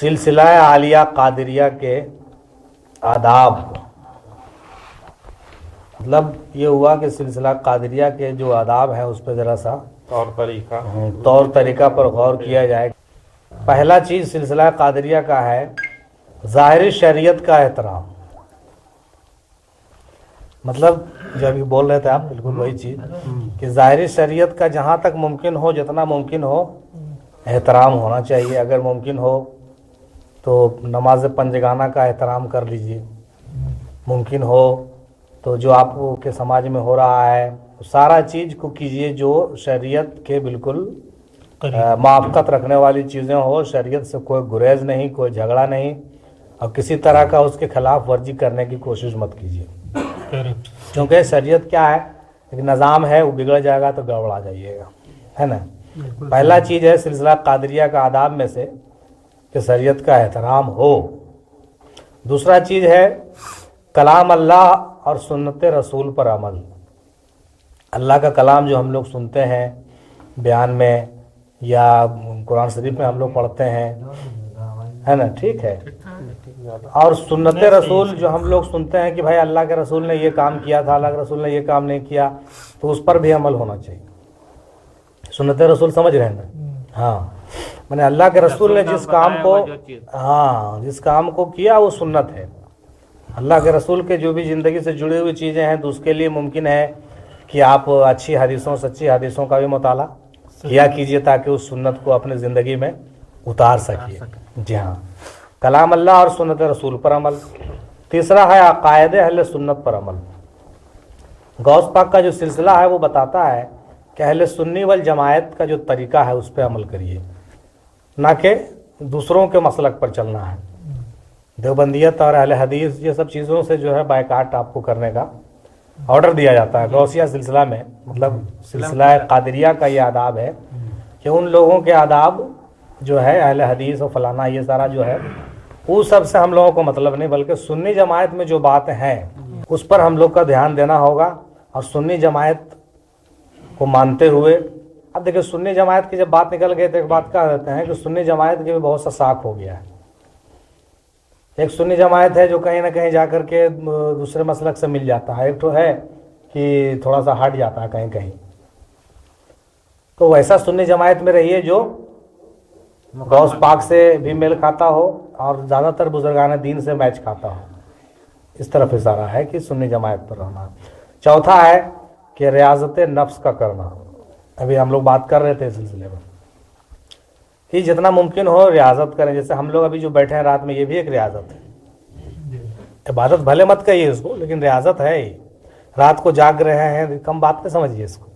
सिलसिला आलिया कादरिया के आदाब, मतलब ये हुआ कि सिलसिला कादरिया के जो आदाब है उस पर ज़रा सा तौर तरीका पर गौर किया जाए। पहला चीज़ सिलसिला कादरिया का है ज़ाहिरी शरीयत का एहतराम। मतलब जो अभी बोल रहे थे आप, बिल्कुल वही चीज़ कि ज़ाहिरी शरीयत का जहाँ तक मुमकिन हो, जितना मुमकिन हो एहतराम होना चाहिए। अगर मुमकिन हो तो नमाज पंजगाना का एहतराम कर लीजिए, मुमकिन हो तो जो आपके समाज में हो रहा है सारा चीज़ को कीजिए जो शरीयत के बिल्कुल मुआफ़क़त रखने वाली चीज़ें हो। शरीयत से कोई गुरेज नहीं, कोई झगड़ा नहीं, और किसी तरह का उसके खिलाफ वर्जी करने की कोशिश मत कीजिए, क्योंकि शरीयत क्या है, एक निज़ाम है, वो बिगड़ जाएगा तो गड़बड़ा जाइएगा, है ना। पहला चीज़ है सिलसिला कादरिया का आदाब में से कि शरीयत का एहतराम हो। दूसरा चीज़ है कलाम अल्लाह और सुन्नत रसूल पर अमल। अल्लाह का कलाम जो हम लोग सुनते हैं बयान में या कुरान शरीफ में हम लोग पढ़ते हैं, है ना, ठीक है। और सुन्नत रसूल जो हम लोग सुनते हैं कि भाई अल्लाह के रसूल ने ये काम किया था, अल्लाह के रसूल ने ये काम नहीं किया, तो उस पर भी अमल होना चाहिए। सुन्नत रसूल समझ रहे हैं ना? हाँ, मैंने अल्लाह के रसूल ने जिस काम को, हाँ, जिस काम को किया वो सुन्नत है। अल्लाह के रसूल के जो भी ज़िंदगी से जुड़ी हुई चीज़ें हैं तो उसके लिए मुमकिन है कि आप अच्छी हदीसों, सच्ची हदीसों का भी मुताला किया कीजिए ताकि उस सुन्नत को अपनी ज़िंदगी में उतार सकिए। जी हाँ, कलाम अल्लाह और सुन्नत रसूल पर अमल। तीसरा है अकायदे अहले सुन्नत पर अमल। गौस पाक का जो सिलसिला है वो बताता है कि अहले सुन्नी वल जमायत का जो तरीका है उस पर अमल करिए, ना कि दूसरों के मसलक पर चलना है। देवबंदियत और अहले हदीस ये सब चीज़ों से जो है बायकाट आपको करने का ऑर्डर दिया जाता है। गौसिया सिलसिला में, मतलब सिलसिला कादरिया का ये आदाब है कि उन लोगों के आदाब जो है अहले हदीस और फलाना ये सारा जो है वो सब से हम लोगों को मतलब नहीं, बल्कि सुन्नी जमायत में जो बातें हैं उस पर हम लोग का ध्यान देना होगा। और सुन्नी जमायत को मानते हुए, अब देखिए सुन्नी जमायत की जब बात निकल गई तो एक बात कह देते हैं कि सुन्नी जमायत के भी बहुत सा साख हो गया है। एक सुन्नी जमायत है जो कहीं ना कहीं जाकर के दूसरे मसलक से मिल जाता है, एक तो है कि थोड़ा सा हट जाता है कहीं कहीं। तो वैसा सुन्नी जमायत में रहिए जो गौस पाक से भी मेल खाता हो और ज़्यादातर बुजुर्गान दीन से मैच खाता हो। इस तरफ इशारा है कि सुन्नी जमायत पर रहना। चौथा है कि रियाजत नफ्स का करना। अभी हम लोग बात कर रहे थे इस सिलसिले में कि जितना मुमकिन हो रियाजत करें। जैसे हम लोग अभी जो बैठे हैं रात में, ये भी एक रियाजत है। इबादत भले मत कहिए इसको, लेकिन रियाजत है ही। रात को जाग रहे हैं, कम बात नहीं समझिए इसको।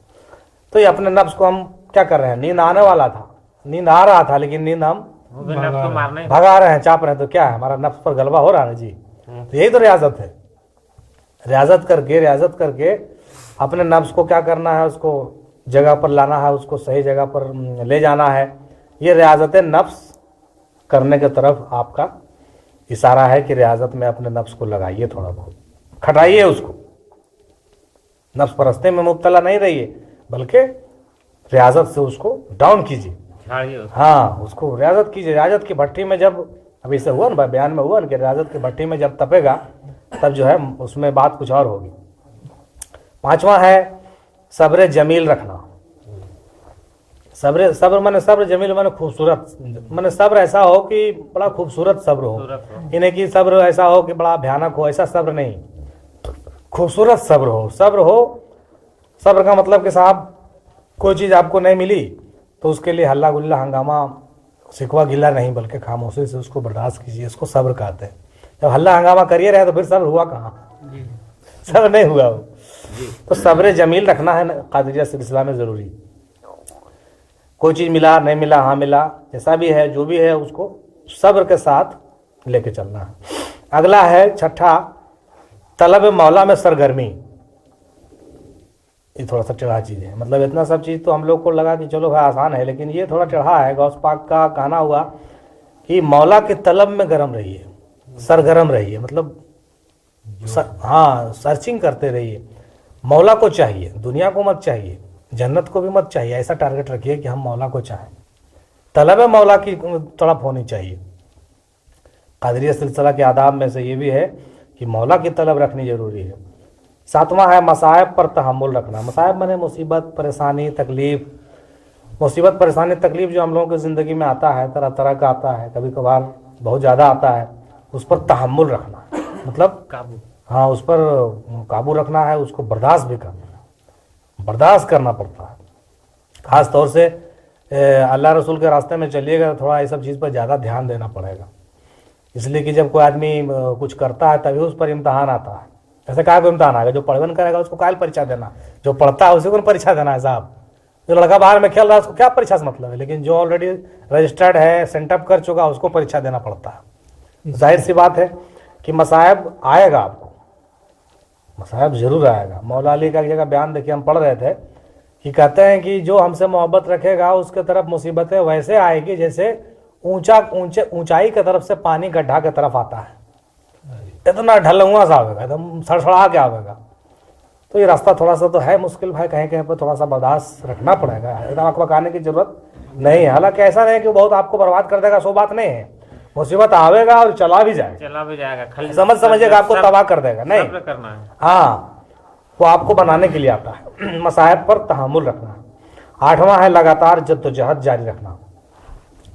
तो ये अपने नफ्स को हम क्या कर रहे हैं, नींद आने वाला था, नींद आ रहा था, लेकिन नींद हम भगा रहे हैं, चाप रहे हैं, तो क्या है, हमारा नफ्स पर गलबा हो रहा है जी। तो यही तो रियाजत है। रियाजत करके अपने नफ्स को क्या करना है, उसको जगह पर लाना है, उसको सही जगह पर ले जाना है। ये रियाजत नफ्स करने की तरफ आपका इशारा है कि रियाजत में अपने नफ्स को लगाइए, थोड़ा बहुत खटाइए उसको। नफ्स परस्ती में मुब्तला नहीं रहिए, बल्कि रियाजत से उसको डाउन कीजिए। हाँ, उसको रियाजत कीजिए। रियाजत की भट्टी में जब, अभी से हुआ ना बयान में हुआ ना कि रियाजत की भट्टी में जब तपेगा तब जो है उसमें बात कुछ और होगी। पांचवा है सब्र जमील रखना। सब्र माने सब्र जमील माने खूबसूरत, माने सब्र ऐसा हो कि बड़ा खूबसूरत सब्र हो, इन्हें कि सब्र ऐसा हो कि बड़ा भयानक हो, ऐसा सब्र नहीं, खूबसूरत सब्र हो। सब्र का मतलब कि साहब कोई चीज़ आपको नहीं मिली तो उसके लिए हल्ला गुल्ला हंगामा शिकवा गिला नहीं, बल्कि खामोशी से उसको बर्दाश्त कीजिए। इसको सब्र कहते हैं। जब हल्ला हंगामा करिए रहे तो फिर सब्र हुआ कहाँ, सब्र नहीं हुआ वो। तो सब्र जमील रखना है कादरिया सिलसिला में ज़रूरी। कोई चीज़ मिला नहीं मिला, हाँ मिला, जैसा भी है जो भी है उसको सब्र के साथ लेके चलना है। अगला है छठा तलब मौला में सरगर्मी। ये थोड़ा सा चढ़ा चीज़ है, मतलब इतना सब चीज़ तो हम लोग को लगा कि चलो भाई आसान है, लेकिन ये थोड़ा चढ़ा है। गौस पाक का कहना हुआ कि मौला के तलब में गर्म रहिए, सरगर्म रहिए, मतलब हाँ सर्चिंग करते रहिए। मौला को चाहिए, दुनिया को मत चाहिए, जन्नत को भी मत चाहिए। ऐसा टारगेट रखिए कि हम मौला को चाहें। तलब मौला की तड़प होनी चाहिए। कादरिया सिलसिला के आदाब में से ये भी है कि मौला की तलब रखनी जरूरी है। 7वां है मसाइब पर तहम्मुल रखना। मसाइब माने मुसीबत, परेशानी, तकलीफ। मुसीबत, परेशानी, तकलीफ जो हम लोगों की ज़िंदगी में आता है, तरह तरह का आता है, कभी कभार बहुत ज़्यादा आता है, उस पर तहम्मुल रखना, मतलब काबू। हाँ, उस पर काबू रखना है, उसको बर्दाश्त भी करना है, बर्दाश्त करना पड़ता है। ख़ास तौर से अल्लाह रसूल के रास्ते में चलिएगा तो थोड़ा ये सब चीज़ पर ज़्यादा ध्यान देना पड़ेगा, इसलिए कि जब कोई आदमी कुछ करता है तभी उस पर इम्तहान आता है। ऐसे कहा कोई इम्तहान आएगा, जो पढ़वन करेगा उसको कायल परीक्षा देना, जो पढ़ता है उसी को परीक्षा देना है साहब। जो लड़का बाहर में खेल रहा है उसको क्या परीक्षा से मतलब है, लेकिन जो ऑलरेडी रजिस्टर्ड है, सेंटअप कर चुका, उसको परीक्षा देना पड़ता है। जाहिर सी बात है कि मसायब आएगा, आपको मसायब जरूर आएगा। मौला अली का एक जगह बयान देखिए, हम पढ़ रहे थे कि कहते हैं कि जो हमसे मोहब्बत रखेगा उसके तरफ मुसीबतें वैसे आएगी जैसे ऊंचाई की तरफ से पानी गड्ढा की तरफ आता है, इतना ढलुआ सा आवेगा, एकदम सड़सड़ा के आवेगा। तो ये रास्ता थोड़ा सा तो है मुश्किल भाई, कहीं कहीं पर थोड़ा सा बर्दाश्त रखना पड़ेगा, एकदम अकबकाने की जरूरत नहीं है। हालांकि ऐसा नहीं कि वो बहुत आपको बर्बाद कर देगा, सो बात नहीं है। मुसीबत आवेगा और चला भी जाएगा, समझिएगा, आपको तबाह कर देगा नहीं करना है। हाँ, वो आपको बनाने के लिए आता है। मसाइब पर तहम्मुल रखना। 8वां है लगातार जद्दोजहद जारी रखना।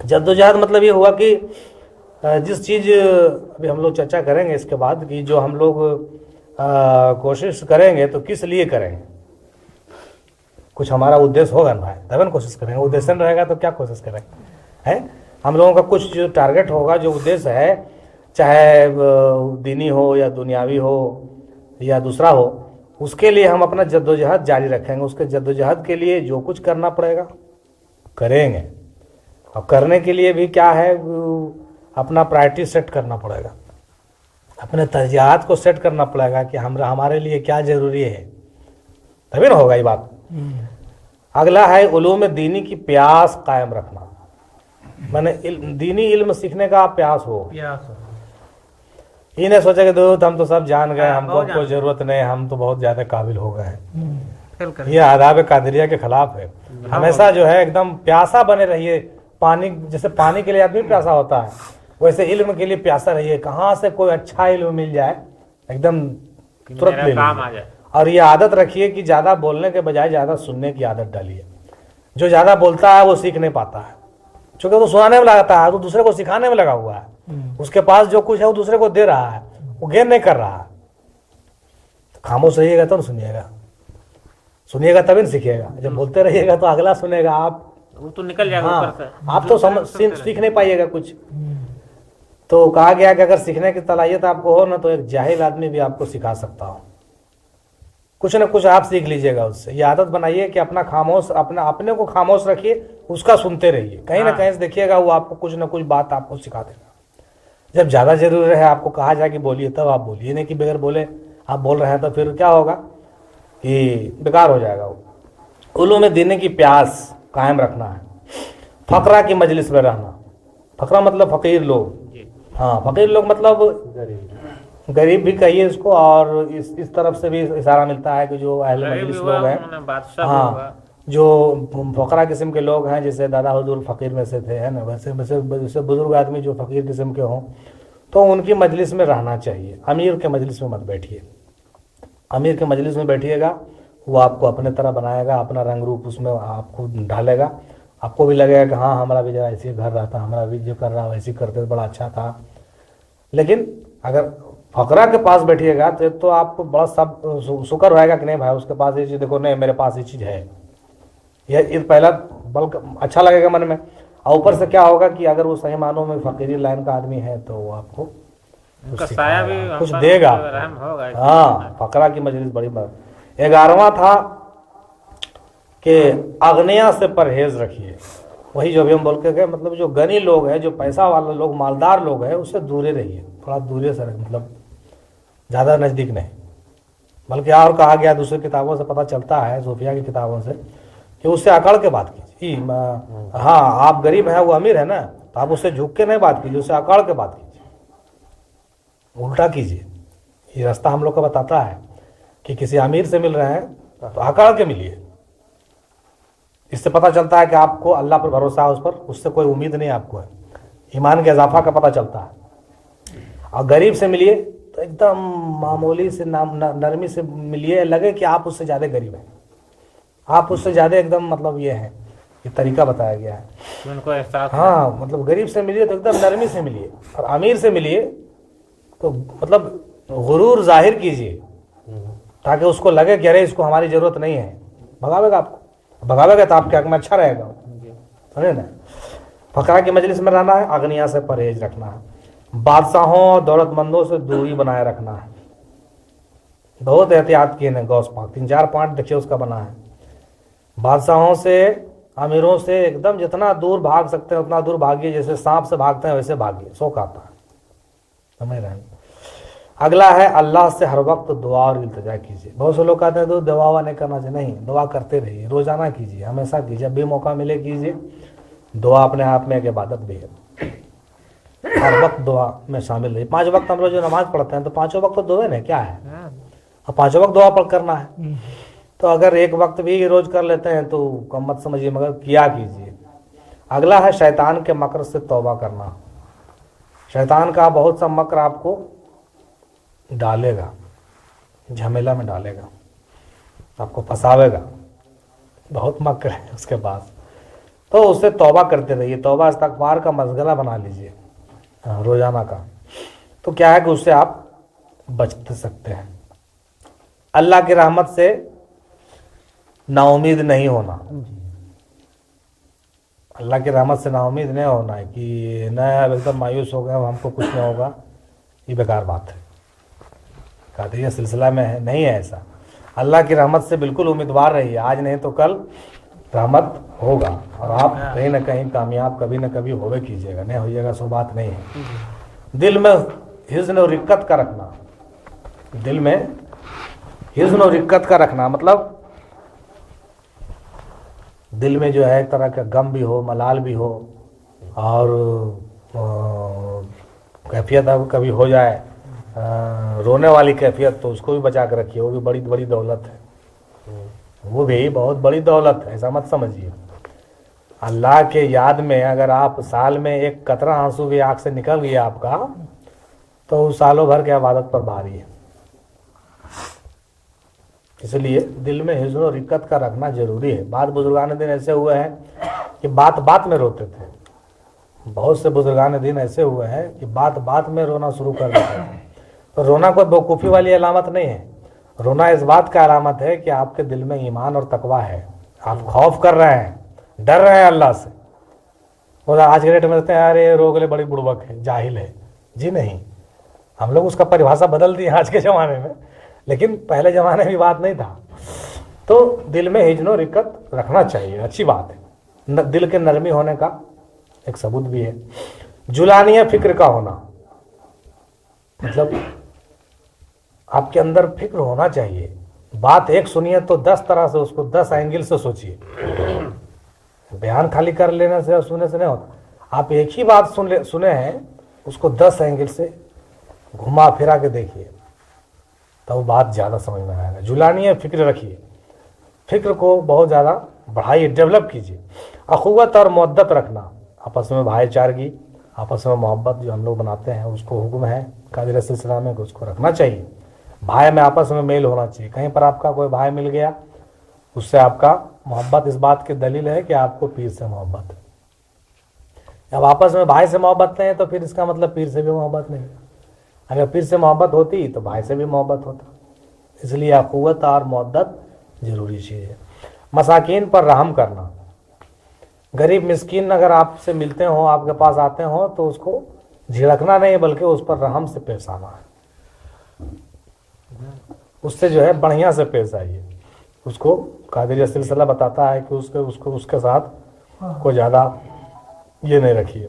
जद्दोजहद मतलब ये हुआ कि जिस चीज़ अभी हम लोग चर्चा करेंगे इसके बाद, कि जो हम लोग कोशिश करेंगे तो किस लिए करेंगे, कुछ हमारा उद्देश्य होगा ना भाई, तभी ना कोशिश करेंगे। उद्देश्य नहीं रहेगा तो क्या कोशिश करेंगे, है हम लोगों का कुछ जो टारगेट होगा, जो उद्देश्य है, चाहे दीनी हो या दुनियावी हो या दूसरा हो, उसके लिए हम अपना जद्दोजहद जारी रखेंगे। उसके जद्दोजहद के लिए जो कुछ करना पड़ेगा करेंगे। और करने के लिए भी क्या है, अपना प्रायोरिटी सेट करना पड़ेगा, अपने तरजीहात को सेट करना पड़ेगा कि हमारे लिए क्या ज़रूरी है, तभी ना होगा ये बात। अगला है उलूम दीनी की प्यास कायम रखना। मैंने दीनी इल्म सीखने का प्यास हो, ये नहीं सोचा कि दोस्त हम तो सब जान गए, हमको कोई ज़रूरत नहीं, हम तो बहुत ज़्यादा काबिल हो गए हैं। ये आदाब कादरिया के खिलाफ है। हमेशा जो है एकदम प्यासा बने रहिए। पानी, जैसे पानी के लिए आदमी प्यासा होता है, वैसे इल्म के लिए प्यासा रहिए। कहाँ से कोई अच्छा इल्म मिल जाए एकदम तुरंत ले लीजिए। और ये आदत रखिए कि ज़्यादा बोलने के बजाय ज़्यादा सुनने की आदत डालिए। जो ज़्यादा बोलता है वो सीख नहीं पाता है, क्योंकि वो सुनाने में लगाता है, तो दूसरे को सिखाने में लगा हुआ है। उसके पास जो कुछ है वो दूसरे को दे रहा है, वो गेन नहीं कर रहा है। खामोश रहिएगा तो सुनिएगा, सुनिएगा तभी न सीखिएगा। जब बोलते रहिएगा तो अगला सुनेगा, आप वो तो निकल जाएगा ऊपर से, आप तो सीख नहीं पाइएगा कुछ। तो कहा गया कि अगर सीखने की सलाहियत आपको हो ना, तो एक जाहिल आदमी भी आपको सिखा सकता हो। कुछ न कुछ आप सीख लीजिएगा उससे। ये आदत बनाइए कि अपने को खामोश रखिए, उसका सुनते रहिए। कहीं ना कहीं से देखिएगा वो आपको कुछ न कुछ बात आपको सिखा देगा। जब ज़्यादा जरूरी है, आपको कहा जाए कि बोलिए, तब आप बोलिए, नहीं कि बगैर बोले आप बोल रहे हैं तो फिर क्या होगा कि बेकार हो जाएगा वो। उलूम दीन की प्यास कायम रखना है। फकरा की मजलिस में रहना। फकरा मतलब फकीर लोग, हाँ, फकीर लोग मतलब गरीब भी कहिए इसको, और इस तरफ से भी इशारा मिलता है कि जो अहले मजलिस लोग हैं, हाँ, जो फकरा किस्म के लोग हैं, जैसे दादा हुजूर फकीर में से थे, है ना, वैसे बुजुर्ग आदमी जो फकीर किस्म के हों, तो उनकी मजलिस में रहना चाहिए। अमीर के मजलिस में मत बैठिए। अमीर के मजलिस में बैठिएगा, वो आपको अपने तरह बनाएगा, अपना रंग रूप उसमें आपको ढालेगा। आपको भी लगेगा कि हाँ, हमारा भी जरा ऐसे घर रहा था, हमारा भी जो कर रहा वैसे ही करते, बड़ा अच्छा था। लेकिन अगर फकरा के पास बैठिएगा तो आपको बड़ा सब शुक्र रहेगा कि नहीं भाई, उसके पास ये चीज़, देखो नहीं मेरे पास ये चीज़ है, ये पहला बल्कि अच्छा लगेगा मन में। और ऊपर से क्या होगा कि अगर वो सही मानों में फकीरी लाइन का आदमी है तो वो आपको कुछ देगा। हाँ, फकरा की मजलिस बड़ी बात। 11वां था कि अगनिया से परहेज रखिए। वही जो भी हम बोल के गए, मतलब जो गनी लोग हैं, जो पैसा वाले लोग, मालदार लोग हैं, उससे दूरे रहिए, थोड़ा दूरे से, मतलब ज़्यादा नज़दीक नहीं। बल्कि और कहा गया, दूसरी किताबों से पता चलता है, सूफिया की किताबों से, कि उससे अकड़ के बात कीजिए। हाँ, आप गरीब हैं, वो अमीर है ना, तो आप उससे झुक के नहीं बात कीजिए, उससे अकड़ के बात कीजिए, उल्टा कीजिए। ये रास्ता हम लोग को बताता है कि किसी अमीर से मिल रहे हैं तो अकड़ के मिलिए। इससे पता चलता है कि आपको अल्लाह पर भरोसा है, उस पर, उससे कोई उम्मीद नहीं आपको है। ईमान के इजाफा का पता चलता है। और गरीब से मिलिए तो एकदम मामूली से नरमी से मिलिए, लगे कि आप उससे ज़्यादा गरीब हैं, आप उससे ज़्यादा एकदम मतलब ये है, ये तरीका बताया गया है। उनको एहसास हाँ, मतलब गरीब से मिलिए तो एकदम नरमी से मिलिए, और अमीर से मिलिए तो मतलब गुरूर जाहिर कीजिए, ताकि उसको लगे कि अरे इसको हमारी ज़रूरत नहीं है, भगावेगा आपको, भगावेगा तो आपके हक में अच्छा रहेगा, समझे ना। फकरा की मजलिस में रहना है, अगनिया से परहेज रखना है, बादशाहों और दौलतमंदों से दूरी बनाए रखना है। बहुत एहतियात किए हैं गौस पाक, 3-4 पॉइंट देखिए उसका बना है। बादशाहों से, अमीरों से एकदम जितना दूर भाग सकते हैं उतना दूर भागिए, जैसे सांप से भागते हैं वैसे भागिए, शौक आता है, समझ रहे हैं। अगला है अल्लाह से हर वक्त दुआ और इल्तिजा कीजिए। बहुत से लोग कहते हैं तो दुआ नहीं करना चाहिए, नहीं, दुआ करते रहिए, रोजाना कीजिए, हमेशा कीजिए, जब भी मौका मिले कीजिए। दुआ अपने आप में एक इबादत भी है, हर वक्त दुआ में शामिल रहिए। 5 वक्त हम लोग जो नमाज पढ़ते हैं तो 5 वक्त तो दुआ है, क्या है, और 5 वक्त दुआ पढ़ करना है। तो अगर 1 वक्त भी रोज कर लेते हैं तो कम मत समझिए, मगर किया कीजिए। अगला है शैतान के मकर से तौबा करना। शैतान का बहुत सा मकर आपको डालेगा, झमेला में डालेगा, आपको फंसावेगा, बहुत मकर है उसके पास, तो उससे तौबा करते रहिए। तौबा इस्तगफार का मशगला बना लीजिए रोजाना का, तो क्या है कि उससे आप बच सकते हैं। अल्लाह की रहमत से नाउमीद नहीं होना, अल्लाह की रहमत से नाउमीद नहीं होना है कि न अब एकदम मायूस हो गए, हमको कुछ नहीं होगा, ये बेकार बात है, कादरिया सिलसिला में है नहीं है ऐसा। अल्लाह की रहमत से बिल्कुल उम्मीदवार रहिए, आज नहीं तो कल रहमत होगा, और आप कहीं ना कहीं कामयाब कभी ना कभी होवे कीजिएगा, नहीं होइएगा सो बात नहीं है। दिल में हिज़्न और रिक्कत का रखना, दिल में हिज़्न और रिक्कत का रखना मतलब दिल में जो है एक तरह का गम भी हो, मलाल भी हो, और कैफियत अब कभी हो जाए रोने वाली कैफियत, तो उसको भी बचा कर रखिए, वो भी बड़ी बड़ी दौलत है, वो भी बहुत बड़ी दौलत है, ऐसा मत समझिए। अल्लाह के याद में अगर आप साल में 1 कतरा आंसू भी आँख से निकल गया आपका, तो उस सालों भर के इबादत पर भारी है। इसलिए दिल में हिज़्न और रिक्कत का रखना जरूरी है। बाद बुजुर्गान दिन ऐसे हुए हैं कि बात बात में रोते थे, बहुत से बुजुर्गान दिन ऐसे हुए हैं कि बात बात में रोना शुरू कर देते हैं। तो रोना कोई बेवकूफ़ी वाली अलामत नहीं है, रोना इस बात का अलामत है कि आपके दिल में ईमान और तकवा है, आप खौफ कर रहे हैं, डर रहे हैं अल्लाह से। और आज के डेट में कहते हैं अरे रोगले बड़ी बुड़बक है, जाहिल है, जी नहीं, हम लोग उसका परिभाषा बदल दी आज के ज़माने में, लेकिन पहले ज़माने में बात नहीं था। तो दिल में हिज़्न और रिक्कत रखना चाहिए, अच्छी बात है, दिल के नरमी होने का एक सबूत भी है। जुलानिया फिक्र का होना, मतलब आपके अंदर फिक्र होना चाहिए, बात एक सुनिए तो 10 तरह से उसको 10 एंगल से सोचिए। बयान खाली कर लेने से सुनने से नहीं होता, आप एक ही बात सुने हैं, उसको 10 एंगल से घुमा फिरा के देखिए, तो वो बात ज़्यादा समझ में आएगा। जुलानिया फिक्र रखिए, फिक्र को बहुत ज़्यादा बढ़ाइए, डेवलप कीजिए। अखुवत और मोहब्बत रखना, आपस में भाईचारगी, आपस में मोहब्बत जो हम लोग बनाते हैं, उसको हुक्म है कादिर सिलसिला में कि उसको रखना चाहिए। भाई में आपस में मेल होना चाहिए, कहीं पर आपका कोई भाई मिल गया, उससे आपका मोहब्बत इस बात की दलील है कि आपको पीर से मोहब्बत है। जब आपस में भाई से मोहब्बत नहीं है तो फिर इसका मतलब पीर से भी मोहब्बत नहीं है। अगर पीर से मोहब्बत होती तो भाई से भी मोहब्बत होता। इसलिए अखुवत और मोहब्बत जरूरी चीज़ है। मसाकीन पर रहम करना, गरीब मिस्कीन अगर आपसे मिलते हो, आपके पास आते हो, तो उसको झिड़कना नहीं बल्कि उस पर रहम से पेश आना है, उससे जो है बढ़िया से पेश आइए। उसको कादिरिया सिलसिला बताता है कि उसके साथ कोई ज़्यादा ये नहीं रखिए।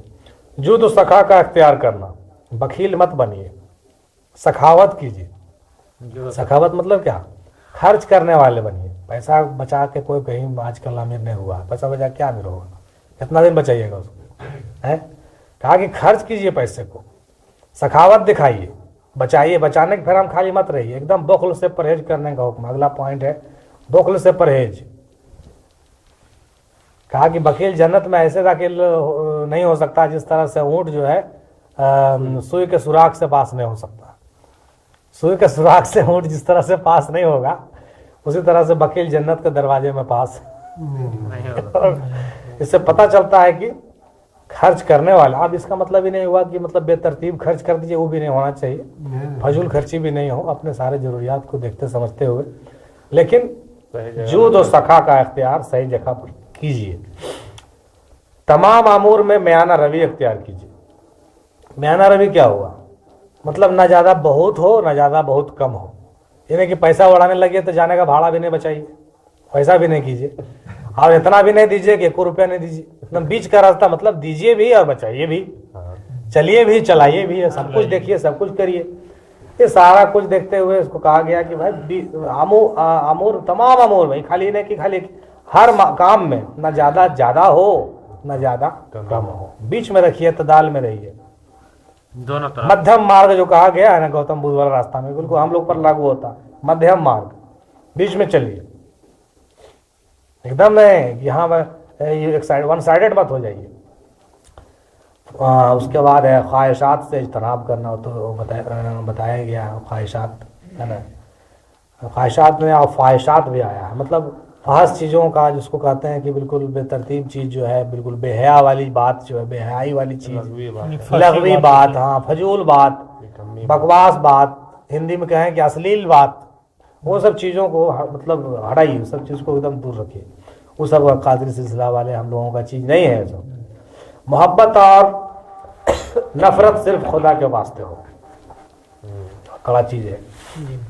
जुद सखा का इख्तियार करना, बखील मत बनिए, सखावत कीजिए। सखावत मतलब क्या, खर्च करने वाले बनिए। पैसा बचा के कोई कहीं आजकल अमीर नहीं हुआ, पैसा बचा क्या अमीर होगा, कितना दिन बचाइएगा उसको, है कहा कि खर्च कीजिए पैसे को, सखावत दिखाइए, बचाइए। बचाने के फिर हम खाली मत रहिए, एकदम बुख्ल से परहेज करने का हुक्म। अगला पॉइंट है बुख्ल से परहेज। कहा कि बकील जन्नत में ऐसे दाखिल नहीं हो सकता जिस तरह से ऊँट जो है सुई के सुराख से पास नहीं हो सकता। सुई के सुराख से ऊँट जिस तरह से पास नहीं होगा, उसी तरह से वकील जन्नत के दरवाजे में पास। नहीं होगा। इससे पता चलता है कि खर्च करने वाला, अब इसका मतलब ही नहीं हुआ कि मतलब बेतरतीब खर्च कर दीजिए, वो भी नहीं होना चाहिए, फजूल खर्ची भी नहीं हो, अपने सारे जरूरियात को देखते समझते हुए, लेकिन जूद और सखा का इख्तियार सही जगह पर कीजिए। तमाम अमूर में म्याना रवि इख्तियार कीजिए। म्याना रवि क्या हुआ, मतलब ना ज़्यादा बहुत हो ना ज़्यादा बहुत कम हो, यानी कि पैसा उड़ाने लगे तो जाने का भाड़ा भी नहीं बचाइए, पैसा भी नहीं कीजिए, और इतना भी नहीं दीजिए कि 1 रुपया नहीं दीजिए, एकदम बीच का रास्ता, मतलब दीजिए भी और बचाइए भी, चलिए भी सब कुछ देखिए, सब कुछ करिए। ये सारा कुछ देखते हुए इसको कहा गया कि भाई अमूर तमाम अमूर में, खाली नहीं कि खाली हर काम में ना ज़्यादा हो ना ज़्यादा कम हो, बीच में रखिए, तदाल में रहिए। दोनों तरफ मध्यम मार्ग जो कहा गया है ना गौतम बुद्ध वाला रास्ता में, बिल्कुल हम लोग पर लागू होता है। मध्यम मार्ग, बीच में चलिए, एकदम नहीं यहाँ एक साइड वन साइडेड मत हो जाइए। उसके बाद है ख्वाहिशात से इज्तनाब करना, तो बताया गया है ख्वाहिशात, है ना। ख्वाहिशात में और ख्वाहिशात भी आया है, मतलब फास चीज़ों का, जिसको कहते हैं कि बिल्कुल बेतरतीब चीज़ जो है, बिल्कुल बेहया वाली बात जो है, बेहयाई वाली चीज़, लग़वी बात, हाँ फजूल बात, बकवास बात, हिंदी में कहें कि अश्लील बात, वो सब चीज़ों को मतलब हटाइए, उस सब चीज़ को एकदम दूर रखिए। वो सब कादरी सिलसिला वाले हम लोगों का चीज़ नहीं है। सब मोहब्बत और नफरत सिर्फ खुदा के वास्ते हो, कड़ा चीज़ है।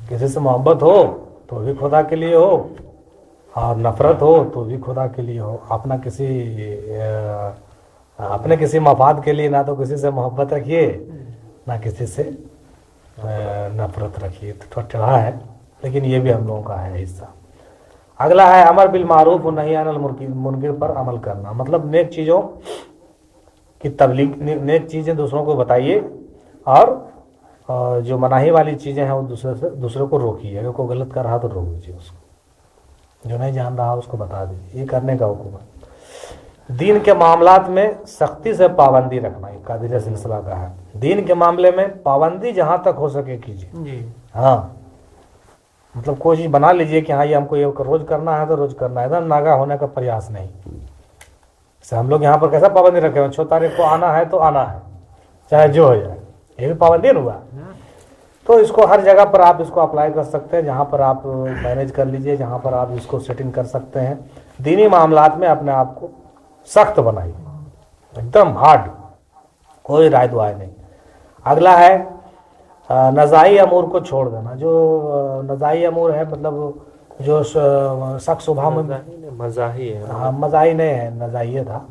किसी से मोहब्बत हो तो भी खुदा के लिए हो, और नफरत हो तो भी खुदा के लिए हो। अपने किसी मफाद के लिए ना तो किसी से मोहब्बत रखिए ना किसी से नफरत रखिए। तो थोड़ा टेढ़ा है, लेकिन ये भी हम लोगों का है हिस्सा। अगला है अमर बिल मारूफ और नही अनिल मुनकर पर अमल करना, मतलब नेक चीज़ों की तबलीग, नेक चीज़ें दूसरों को बताइए, और जो मनाही वाली चीज़ें हैं वो दूसरे को रोकिए। अगर कोई गलत कर रहा तो रोक दीजिए उसको, जो नहीं जान रहा उसको बता दीजिए, ये करने का हुक्म है। दीन के मामलात में सख्ती से पाबंदी रखना, ये कादिर सिलसिला का है। दीन के मामले में पाबंदी जहाँ तक हो सके कीजिए। हाँ, मतलब कोई चीज़ बना लीजिए कि हाँ ये हमको ये रोज़ करना है तो रोज़ करना है, एकदम नागा होने का प्रयास नहीं। जैसे हम लोग यहाँ पर कैसा पाबंदी रखे हैं, 6 तारीख को आना है तो आना है, चाहे जो हो जाए, ये भी पाबंदी नहीं हुआ। तो इसको हर जगह पर आप इसको अप्लाई कर सकते हैं, जहाँ पर आप मैनेज कर लीजिए, जहाँ पर आप इसको सेटिंग कर सकते हैं। दीनी मामलात में अपने आप को सख्त बनाइए, एकदम हार्ड, कोई राय दुआई नहीं। अगला है नज़ाई अमूर को छोड़ देना। जो नज़ाई अमूर है, मतलब जो शक सुबह में मज़ाही है, हाँ मज़ाही नहीं है, नज़ाइये था।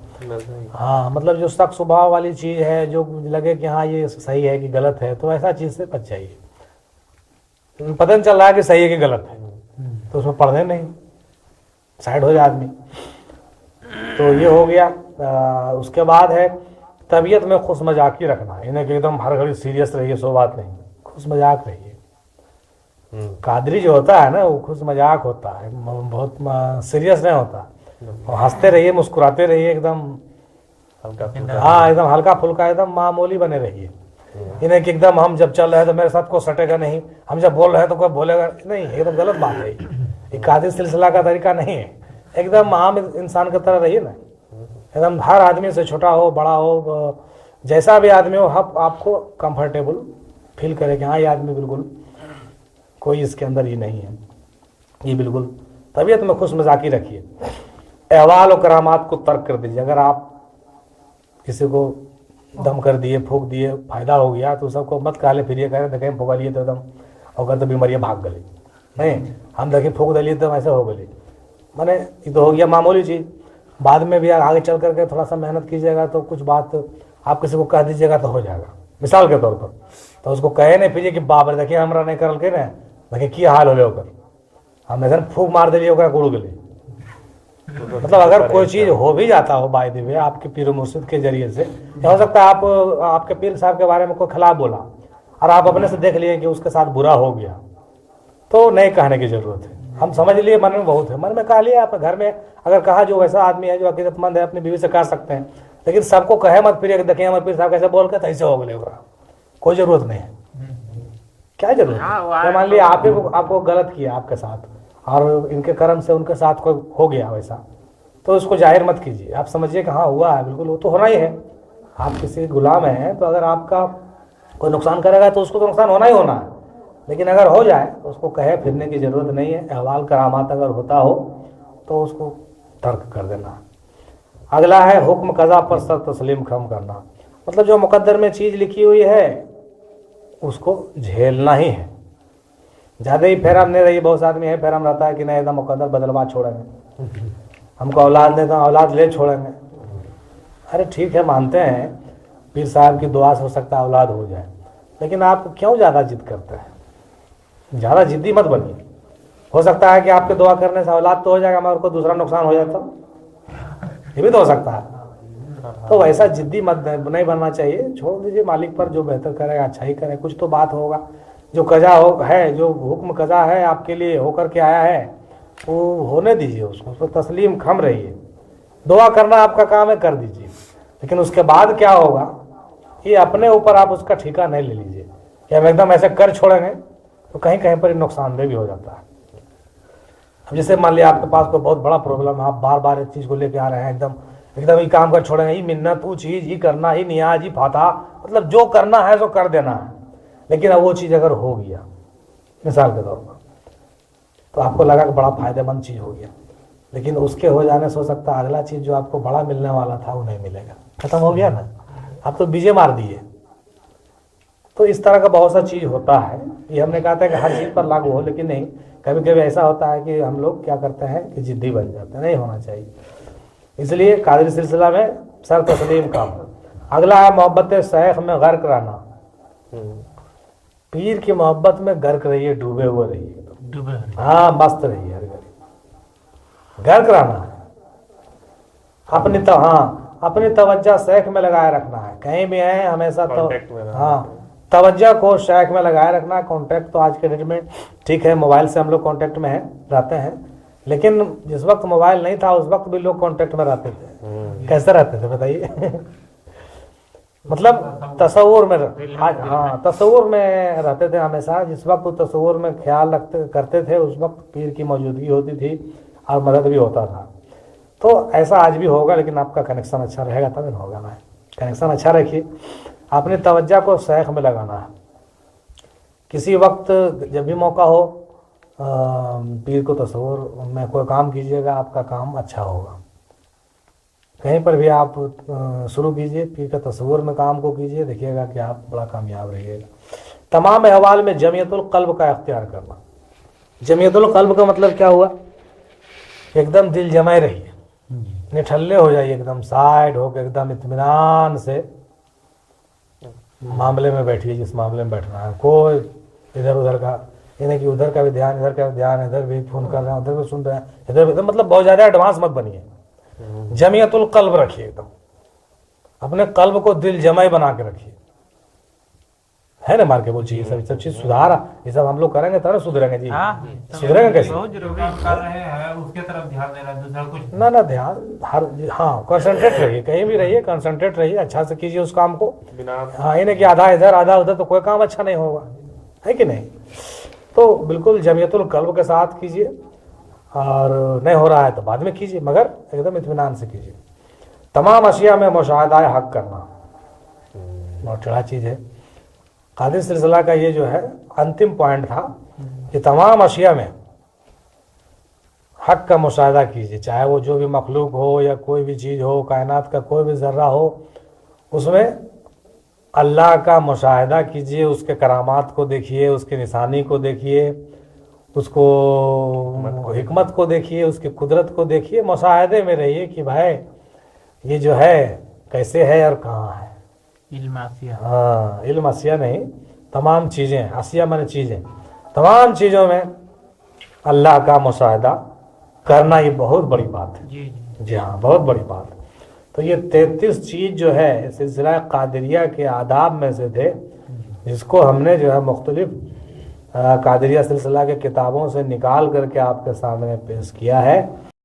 हाँ, मतलब जो शक सुबह वाली चीज़ है, जो लगे कि हाँ ये सही है कि गलत है, तो ऐसा चीज़ से बच जाइए। पता नहीं चल रहा है कि सही है कि गलत है, तो उसमें पढ़ने नहीं, साइड हो जाए आदमी। तो ये हो गया। उसके बाद है तबीयत में खुश मजाकी रखना, इन्हें कि एकदम हर घड़ी सीरियस रहिए, सो बात नहीं, खुश मजाक रहिए। कादरी जो होता है ना वो खुश मजाक होता है, बहुत सीरियस नहीं होता, और हंसते रहिए, मुस्कुराते रहिए, एकदम हाँ एकदम हल्का फुल्का, एकदम मामूली बने रहिए। इन्हें कि एकदम हम जब चल रहे हैं तो मेरे साथ कोई सटेगा नहीं, हम जब बोल रहे हैं तो कोई बोलेगा नहीं, एकदम गलत बात है। ये कादिर सिलसिला का तरीका नहीं है। एकदम आम इंसान की तरह रहिए ना, एकदम हर आदमी से, छोटा हो बड़ा हो, जैसा भी आदमी हो, आपको कंफर्टेबल फील करे कि हाँ ये आदमी बिल्कुल कोई इसके अंदर ही नहीं है, ये बिल्कुल। तबीयत में खुश मजाकी रखिए। अहवाल और करामात को तर्क कर दीजिए। अगर आप किसी को दम कर दिए, फूंक दिए, फायदा हो गया, तो सबको मत कहले फिर ये कह देखें फूका लिए तो एकदम अगर तो बीमारियाँ भाग गई नहीं, हम देखें फूक दिए तो ऐसे हो गई, माने ये तो हो गया मामूली चीज़। बाद में भी आगे चल करके थोड़ा सा मेहनत कीजिएगा तो कुछ बात आप किसी को कह दीजिएगा तो हो जाएगा, मिसाल के तौर पर। तो उसको कहे नहीं फिर कि बाप रे देखिए हमरा नहीं करल के ना, देखिए की हाल हो ओकर, हम ऐसा फूक मार दिलिए ओकरा गुड़ गए। मतलब अगर कोई चीज़ हो भी जाता हो बाय द वे आपके पीर मुर्शिद के जरिए से, हो सकता है आपके पीर साहब के बारे में कोई खिलाफ बोला और आप अपने से देख लिए कि उसके साथ बुरा हो गया, तो नहीं कहने की ज़रूरत है। हम समझ लिए मन में बहुत है, मन में कह लिया। आप घर में अगर कहा जो वैसा आदमी है जो अकीदतमंद है अपनी बीवी से कह सकते हैं, लेकिन सबको कहे मत फिर देखिए हमारे पीर साहब कैसे बोल के ऐसे हो गए, कोई जरूरत नहीं है। क्या जरूरत है? मान लिया आपको गलत किया आपके साथ और इनके कर्म से उनके साथ कोई हो गया वैसा, तो उसको जाहिर मत कीजिए, आप समझिए कि हाँ हुआ है, बिल्कुल वो तो होना ही है। आप किसी गुलाम हैं तो अगर आपका कोई नुकसान करेगा तो उसको तो नुकसान होना ही होना है, लेकिन अगर हो जाए तो उसको कहे फिरने की जरूरत नहीं है। अहवाल करामात अगर होता हो तो उसको तर्क कर देना। अगला है हुक्म कज़ा पर सर तस्लीम खम करना, मतलब जो मुकद्दर में चीज़ लिखी हुई है उसको झेलना ही है। ज़्यादा ही फेरम नहीं रही, बहुत आदमी है फेरम रहता है कि नहीं एकदम मुकद्दर बदलवा छोड़ेंगे, हमको औलाद नहीं तो औलाद ले छोड़ेंगे। अरे ठीक है, मानते हैं पीर साहब की दुआ से हो सकता है औलाद हो जाए, लेकिन आप क्यों ज़्यादा जिद करते हैं? ज़्यादा जिद्दी मत बनिए। हो सकता है कि आपके दुआ करने से औलाद तो हो जाएगा मगर कोई दूसरा नुकसान हो जाता, ये भी तो हो सकता है। तो वैसा जिद्दी मत नहीं बनना चाहिए, छोड़ दीजिए मालिक पर, जो बेहतर करेगा अच्छा ही करे। कुछ तो बात होगा, जो कज़ा है, जो हुक्म कज़ा है आपके लिए होकर के आया है वो होने दीजिए, उसको तस्लीम खम रहिए। दुआ करना आपका काम है, कर दीजिए, लेकिन उसके बाद क्या होगा ये अपने ऊपर आप उसका ठेका नहीं ले लीजिए कि हम एकदम ऐसे कर छोड़ेंगे तो कहीं कहीं पर नुकसानदेह भी हो जाता है। अब जैसे मान लिया आपके पास कोई बहुत बड़ा प्रॉब्लम है, आप बार बार एक चीज़ को लेके आ रहे हैं, एकदम ये काम कर छोड़ेंगे, ये मिन्नत वो चीज़ ही करना, ही नियाज ही फाता, मतलब जो करना है तो कर देना है। लेकिन अब वो चीज़ अगर हो गया मिसाल के तौर पर, तो आपको लगा कि बड़ा फायदेमंद चीज़ हो गया, लेकिन उसके हो जाने से हो सकता है अगला चीज़ जो आपको बड़ा मिलने वाला था वो नहीं मिलेगा, खत्म हो गया ना, आप तो बीजे मार दिए। तो इस तरह का बहुत सा चीज़ होता है। ये हमने कहा था कि हर चीज़ पर लागू हो, लेकिन नहीं, कभी कभी ऐसा होता है कि हम लोग क्या करते हैं कि जिद्दी बन जाते हैं, नहीं होना चाहिए। इसलिए कादरी सिलसिला में सर तस्लीम का। अगला है मोहब्बत शेख में गर्क रहना। पीर की मोहब्बत में गर्क रहिए, डूबे हुए रहिए, डूबे, हाँ मस्त रहिए, हर घड़ी गर्क रहना है। अपनी तवज्जो शेख में लगाए रखना है, कहीं भी है हमेशा तो हाँ तवज्जो को शेख में लगाए रखना है। कॉन्टैक्ट तो आज के डेट में ठीक है, मोबाइल से हम लोग कॉन्टैक्ट में रहते हैं, लेकिन जिस वक्त मोबाइल नहीं था उस वक्त भी लोग कॉन्टैक्ट में रहते थे। कैसे रहते थे बताइए? मतलब तस्वुर में, हाँ तस्वुर में रहते थे हमेशा। जिस वक्त वो तस्वुर में ख्याल करते थे उस वक्त पीर की मौजूदगी होती थी और मदद भी होता था। तो ऐसा आज भी होगा, लेकिन आपका कनेक्शन अच्छा रहेगा तब न होगा ना। कनेक्शन अच्छा रखिए, अपनी तवज्जो को शेख में लगाना है। किसी वक्त जब भी मौका हो पीर को तस्वुर में कोई काम कीजिएगा, आपका काम अच्छा होगा। कहीं पर भी आप शुरू कीजिए, पीर का तस्वुर में काम को कीजिए, देखिएगा कि आप बड़ा कामयाब रहिएगा। तमाम अहवाल में जमियतुल क़ल्ब का इख्तियार करना। जमियतुल क़ल्ब का मतलब क्या हुआ? एकदम दिल जमाए रहिए, निठल्ले हो जाइए, एकदम साइड होकर एकदम इत्मीनान से मामले में बैठिए जिस मामले में बैठना है। कोई इधर उधर का ये नहीं कि उधर का भी ध्यान, इधर का भी ध्यान, इधर भी फोन कर रहे हैं, उधर भी सुन रहे हैं, इधर भी, मतलब बहुत ज़्यादा एडवांस मत बनिए। जमियतुल क़ल्ब रखिए, एकदम अपने कल्ब को दिल जमाई बना के रखिए, है ना। मार के बोल चाहिए सब चीज सुधार, ये सब हम लोग करेंगे तब सुधरेंगे जी। सुधरेंगे कैसे? कर रहे हैं उसके तरफ ध्यान देना, दूसरा कुछ ना ध्यान हर, हाँ कंसंट्रेट रहिए, कहीं भी रहिए कंसंट्रेट रहिए, अच्छा से कीजिए उस काम को। हाँ ये नहीं कि आधा इधर आधा उधर, तो कोई काम अच्छा नहीं होगा, है कि नहीं। तो बिल्कुल जमियतुल क़ल्ब के साथ कीजिए, और नहीं हो रहा है तो बाद में कीजिए, मगर एकदम इत्मीनान से कीजिए। तमाम अशिया में मुशाहदा हक करना बहुत बड़ा चीज़ है। कादिर सिलसिला का ये जो है अंतिम पॉइंट था कि तमाम अशिया में हक का मुशाहदा कीजिए, चाहे वो जो भी मखलूक हो या कोई भी चीज़ हो, कायनात का कोई भी ज़र्रा हो, उसमें अल्लाह का मुशाहदा कीजिए, उसके करामात को देखिए, उसकी निशानी को देखिए, उसको हिकमत को देखिए, उसकी कुदरत को देखिए, मुशाहदे में रहिए कि भाई ये जो है कैसे है और कहाँ है। इल्म आसिया, हाँ इल्म आसिया नहीं, तमाम चीज़ें, आसिया माने चीज़ें, तमाम चीज़ों में अल्लाह का मुशाहदा करना ये बहुत बड़ी बात है। जी हाँ, बहुत बड़ी बात। तो ये 33 चीज़ जो है सिलसिला कादिरिया के आदाब में से थे, जिसको हमने जो है मुख्तलिफ कादिरिया सिलसिला के किताबों से निकाल करके आपके सामने पेश किया है।